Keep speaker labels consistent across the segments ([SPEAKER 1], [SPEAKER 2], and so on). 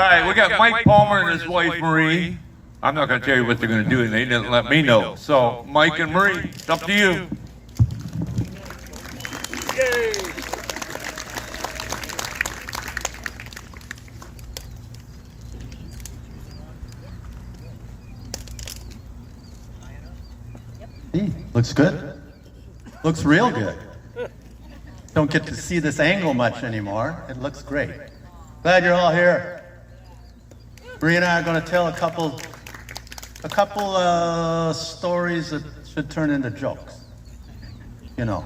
[SPEAKER 1] right, we got Mike Palmer and his wife Marie. I'm not going to tell you what they're going to do, and they didn't let me know. So, Mike and Marie, it's up to you. Yay!
[SPEAKER 2] Looks good. Looks real good. Don't get to see this angle much anymore. It looks great. Glad you're all here. Bree and I are going to tell a couple stories that should turn into jokes. You know.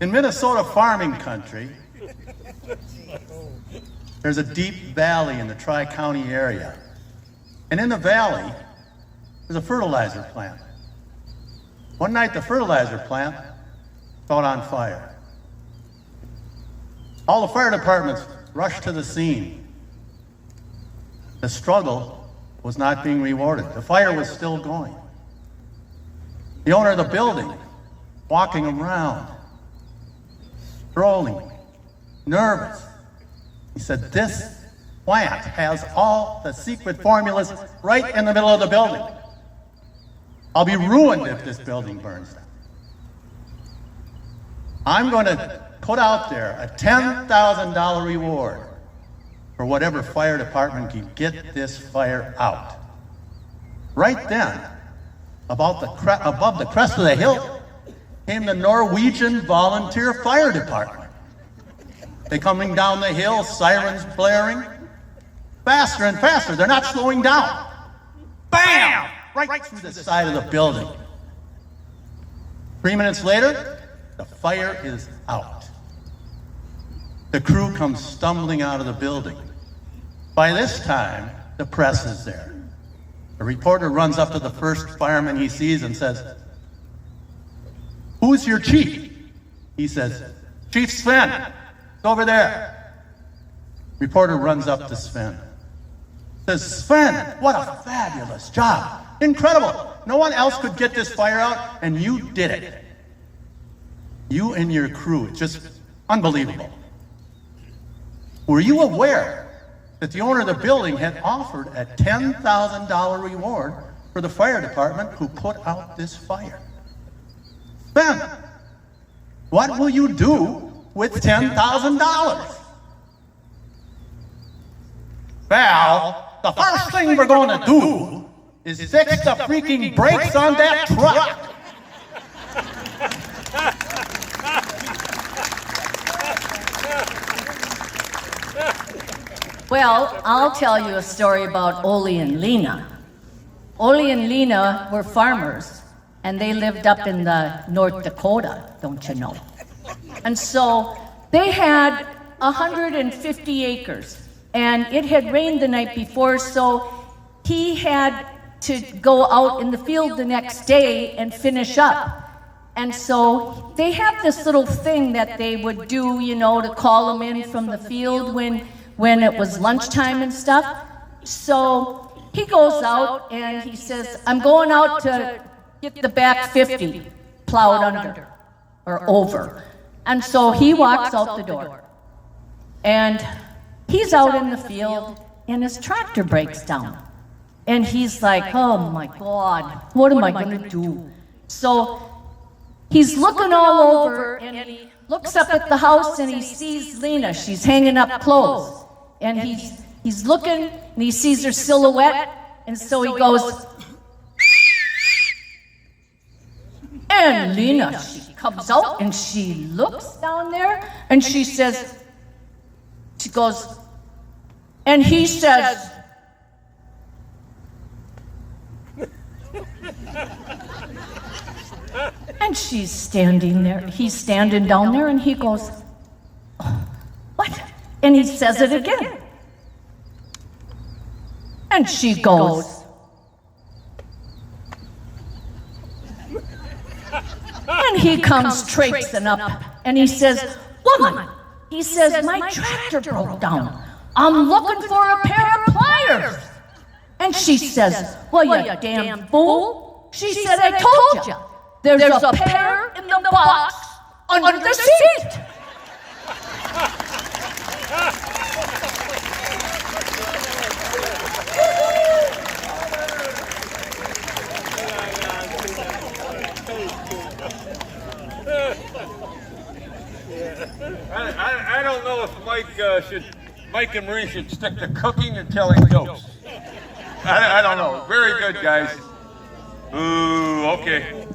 [SPEAKER 2] In Minnesota farming country, there's a deep valley in the Tri-County area. And in the valley, there's a fertilizer plant. One night, the fertilizer plant caught on fire. All the fire departments rushed to the scene. The struggle was not being rewarded. The fire was still going. The owner of the building, walking around, strolling, nervous. He said, "This plant has all the secret formulas right in the middle of the building. I'll be ruined if this building burns down. I'm going to put out there a $10,000 reward for whatever fire department can get this fire out." Right then, above the crest of the hill, came the Norwegian Volunteer Fire Department. They coming down the hill, sirens blaring, faster and faster. They're not slowing down. Bam! Right through the side of the building. 3 minutes later, the fire is out. The crew comes stumbling out of the building. By this time, the press is there. A reporter runs up to the first fireman he sees and says, "Who's your chief?" He says, "Chief Sven, it's over there." Reporter runs up to Sven. Says, "Sven, what a fabulous job. Incredible. No one else could get this fire out, and you did it. You and your crew, it's just unbelievable. Were you aware that the owner of the building had offered a $10,000 reward for the fire department who put out this fire? Sven, what will you do with $10,000? Well, the first thing we're going to do is fix the freaking brakes on that truck."
[SPEAKER 3] Well, I'll tell you a story about Ole and Lena. Ole and Lena were farmers, and they lived up in the North Dakota, don't you know? And so they had 150 acres, and it had rained the night before, so he had to go out in the field the next day and finish up. And so they have this little thing that they would do, you know, to call them in from the field when it was lunchtime and stuff. So he goes out and he says, "I'm going out to get the back 50 plowed under or over." And so he walks out the door. And he's out in the field and his tractor breaks down. And he's like, "Oh my God, what am I going to do?" So he's looking all over and he looks up at the house and he sees Lena. She's hanging up clothes. And he's looking and he sees her silhouette. And so he goes, and Lena, she comes out and she looks down there and she says, she goes, and he says, and she's standing there, he's standing down there and he goes, "Oh, what?" And he says it again. And she goes, and he comes traipsing up and he says, "Woman," he says, "my tractor broke down. I'm looking for a pair of pliers." And she says, "Well, you damn fool." She said, "I told you. There's a pear in the box under the seat.
[SPEAKER 1] I don't know if Mike and Marie should stick to cooking and telling jokes. I don't know. Very good, guys. Ooh, okay.